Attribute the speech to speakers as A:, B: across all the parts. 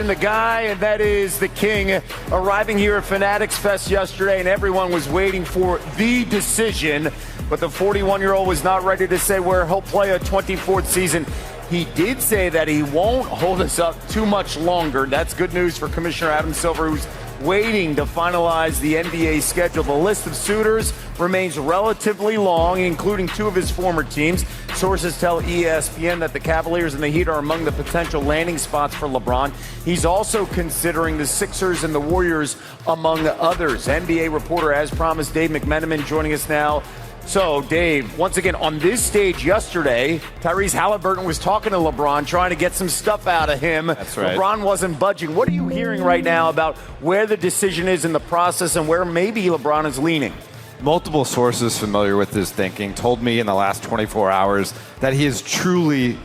A: And the guy, and that is the King, arriving here at Fanatics Fest yesterday, and everyone was waiting for the decision, but the 41-year-old was not ready to say where he'll play a 24th season. He did say that he won't hold us up too much longer. That's good news for Commissioner Adam Silver, who's waiting to finalize the NBA schedule. The list of suitors remains relatively long, including two of his former teams. Sources tell ESPN that the Cavaliers and the Heat are among the potential landing spots for LeBron. He's also considering the Sixers and the Warriors, among others. NBA reporter, as promised, Dave McMenamin joining us now. So, Dave, once again, on this stage yesterday, Tyrese Halliburton was talking to LeBron, trying to get some stuff out of him.
B: That's right.
A: LeBron wasn't budging. What are you hearing right now about where the decision is in the process and where maybe LeBron is leaning?
B: Multiple sources familiar with his thinking told me in the last 24 hours that he is truly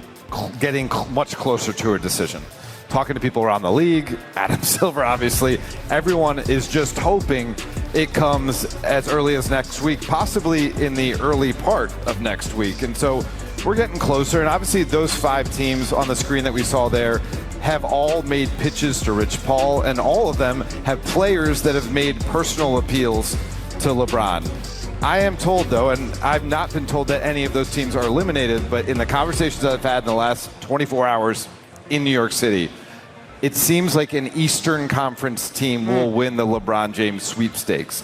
B: getting much closer to a decision. Talking to people around the league, Adam Silver, obviously, everyone is just hoping it comes as early as next week, possibly in the early part of next week. And so we're getting closer. And obviously those five teams on the screen that we saw there have all made pitches to Rich Paul, and all of them have players that have made personal appeals to LeBron. I am told, though, and I've not been told that any of those teams are eliminated, but in the conversations that I've had in the last 24 hours in New York City, it seems like an Eastern Conference team will win the LeBron James sweepstakes.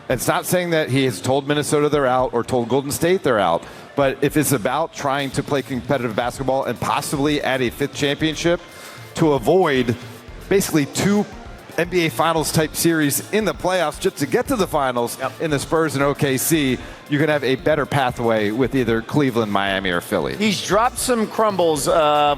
B: It's not saying that he has told Minnesota they're out or told Golden State they're out, but if it's about trying to play competitive basketball and possibly add a fifth championship to avoid basically two NBA Finals type series in the playoffs just to get to the finals in the Spurs and OKC, you can have a better pathway with either Cleveland, Miami, or Philly.
A: He's dropped some crumbles.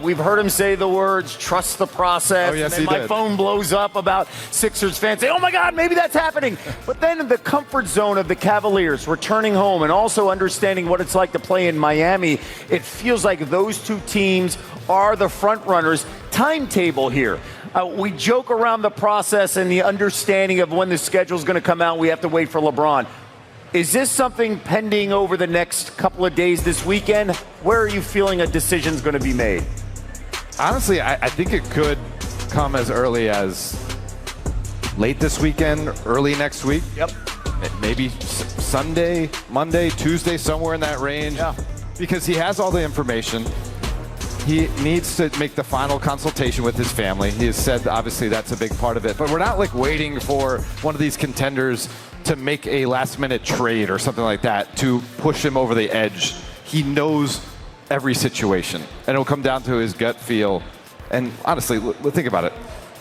A: We've heard him say the words, trust the process.
B: Oh, yes,
A: and then
B: he
A: my
B: did.
A: phone blows up about Sixers fans saying, oh my God, maybe that's happening. But then in the comfort zone of the Cavaliers returning home and also understanding what it's like to play in Miami, it feels like those two teams are the front runners. Timetable here. We joke around the process and the understanding of when the schedule is going to come out. We have to wait for LeBron. Is this something pending over the next couple of days this weekend? Where are you feeling a decision is going to be made?
B: Honestly, I think it could come as early as late this weekend, early next week.
A: Yep.
B: Maybe Sunday, Monday, Tuesday, somewhere in that range.
A: Yeah.
B: Because he has all the information. He needs to make the final consultation with his family. He has said, obviously, that's a big part of it. But we're not like waiting for one of these contenders to make a last-minute trade or something like that to push him over the edge. He knows every situation, and it'll come down to his gut feel. And honestly, think about it.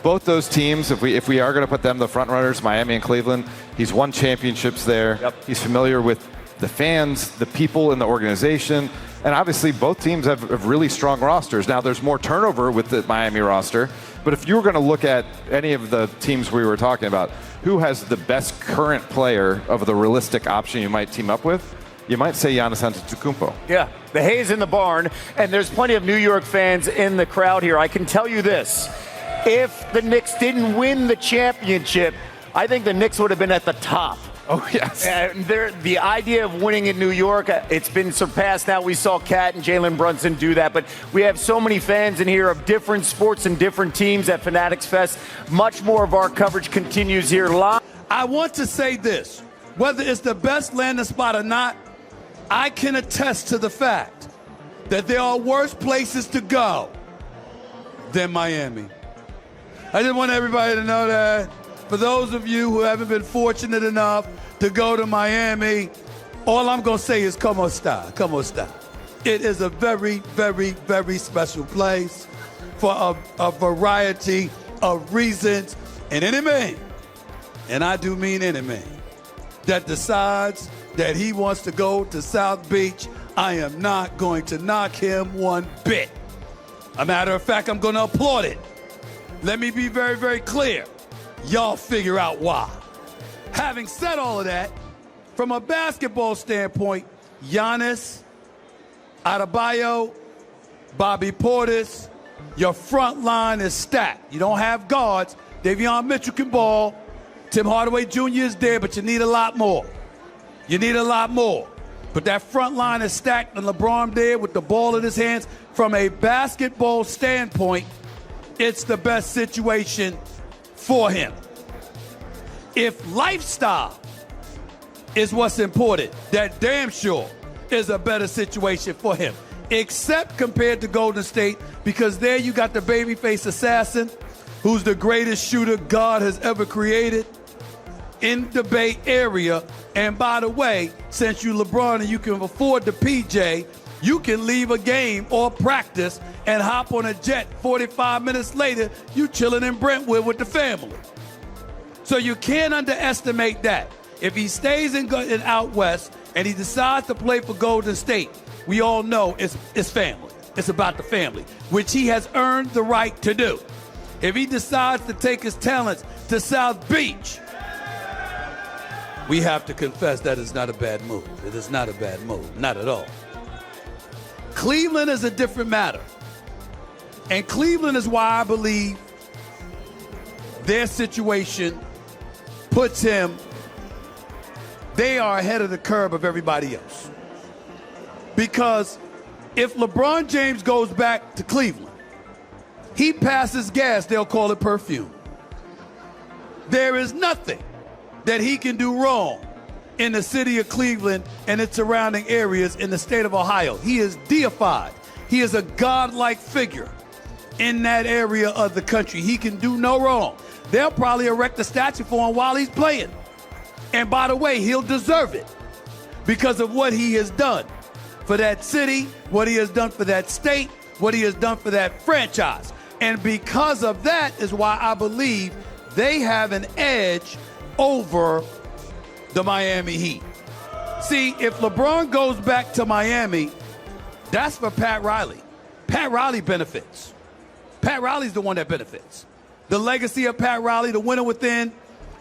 B: Both those teams, if we are going to put them the front runners, Miami and Cleveland, he's won championships there.
A: Yep.
B: He's familiar with the fans, the people in the organization. And obviously, both teams have really strong rosters. Now, there's more turnover with the Miami roster. But if you were going to look at any of the teams we were talking about, who has the best current player of the realistic option you might team up with, you might say Giannis Antetokounmpo.
A: Yeah, the hay is in the barn, and there's plenty of New York fans in the crowd here. I can tell you this. If the Knicks didn't win the championship, I think the Knicks would have been at the top.
B: Oh, yes.
A: The idea of winning in New York, it's been surpassed now. We saw Kat and Jalen Brunson do that, but we have so many fans in here of different sports and different teams at Fanatics Fest. Much more of our coverage continues here live.
C: I want to say this. Whether it's the best landing spot or not, I can attest to the fact that there are worse places to go than Miami. I just want everybody to know that. For those of you who haven't been fortunate enough to go to Miami, all I'm going to say is como esta, como esta. It is a very, very, very special place for a variety of reasons. And any man, and I do mean any man, that decides that he wants to go to South Beach, I am not going to knock him one bit. A matter of fact, I'm going to applaud it. Let me be very, very clear. Y'all figure out why. Having said all of that, from a basketball standpoint, Giannis, Adebayo, Bobby Portis, your front line is stacked. You don't have guards. Davion Mitchell can ball. Tim Hardaway Jr. is there, but you need a lot more. You need a lot more. But that front line is stacked, and LeBron there with the ball in his hands. From a basketball standpoint, it's the best situation for him. If lifestyle is what's important, that damn sure is a better situation for him. Except compared to Golden State, because there you got the babyface assassin, who's the greatest shooter God has ever created in the Bay Area. And by the way, since you LeBron and you can afford the PJ, you can leave a game or practice and hop on a jet 45 minutes later, you chilling in Brentwood with the family. So you can't underestimate that. If he stays in out west and he decides to play for Golden State, we all know it's family. It's about the family, which he has earned the right to do. If he decides to take his talents to South Beach, we have to confess that it's not a bad move. It is not a bad move, not at all. Cleveland is a different matter. And Cleveland is why I believe their situation puts him, they are ahead of the curve of everybody else. Because if LeBron James goes back to Cleveland, he passes gas, they'll call it perfume. There is nothing that he can do wrong in the city of Cleveland and its surrounding areas in the state of Ohio. He is deified. He is a godlike figure in that area of the country. He can do no wrong. They'll probably erect a statue for him while he's playing. And by the way, he'll deserve it because of what he has done for that city, what he has done for that state, what he has done for that franchise. And because of that is why I believe they have an edge over the Miami Heat. See, if LeBron goes back to Miami, that's for Pat Riley. Pat Riley benefits. Pat Riley's the one that benefits. The legacy of Pat Riley, the winner within,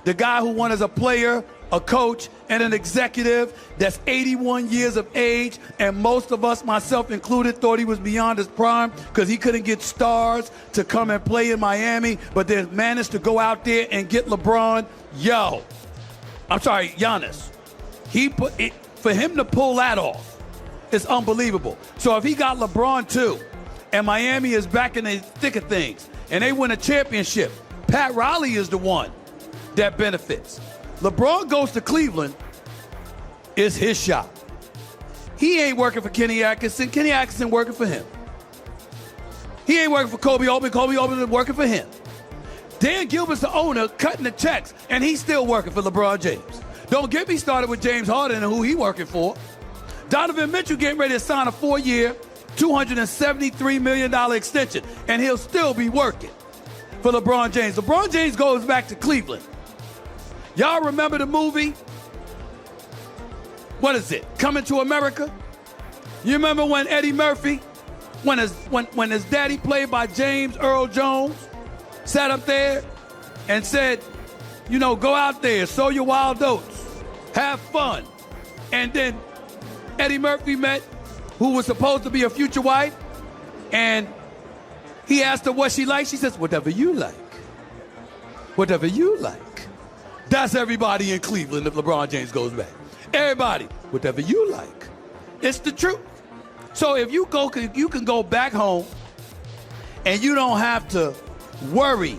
C: the guy who won as a player, a coach, and an executive that's 81 years of age, and most of us, myself included, thought he was beyond his prime because he couldn't get stars to come and play in Miami, but then managed to go out there and get LeBron. Giannis. For him to pull that off is unbelievable. So if he got LeBron too, and Miami is back in the thick of things, and they win a championship, Pat Riley is the one that benefits. LeBron goes to Cleveland, it's his shot. He ain't working for Kenny Atkinson. Kenny Atkinson working for him. He ain't working for Kobe Altman. Kobe Altman is working for him. Dan Gilbert's the owner, cutting the checks, and he's still working for LeBron James. Don't get me started with James Harden and who he working for. Donovan Mitchell getting ready to sign a 4-year, $273 million extension, and he'll still be working for LeBron James. LeBron James goes back to Cleveland. Y'all remember the movie? What is it? Coming to America? You remember when Eddie Murphy, when his daddy, played by James Earl Jones, sat up there and said, you know, go out there, sow your wild oats, have fun. And then Eddie Murphy met who was supposed to be a future wife, and he asked her what she liked. She says, whatever you like. Whatever you like. That's everybody in Cleveland if LeBron James goes back. Everybody, whatever you like. It's the truth. So if you can go back home and you don't have to worry